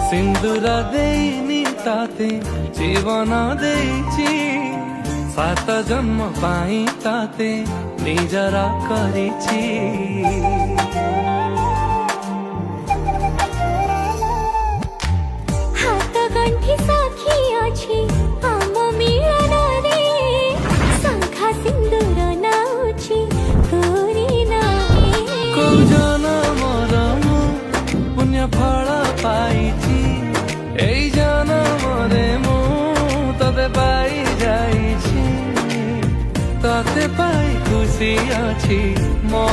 ସିନ୍ଦୁର ଦେଇନି ତାତେ ଜୀବନ ଦେଇଛି, 7 ଜନ୍ମ ପାଇଁ ତାତେ ନିଜର କରିଛି। ହାତ ଗଣ୍ଠି ସାକ୍ଷୀ ଅଛି ଆମ ମିଳନରେ, ଶଙ୍ଖା ସିନ୍ଦୁର ନାଉଛି ତୋରି ନାମେ। କୋଉ ଜନମର ମୁଁ ପୁଣ୍ୟ ଫଳ ପାଇଛି, ଏଇ ଜନମରେ ମୁଁ ତତେ ପାଇ ଯାଇଛି। ତତେ ପାଇ ଖୁସି ଅଛି ମୋ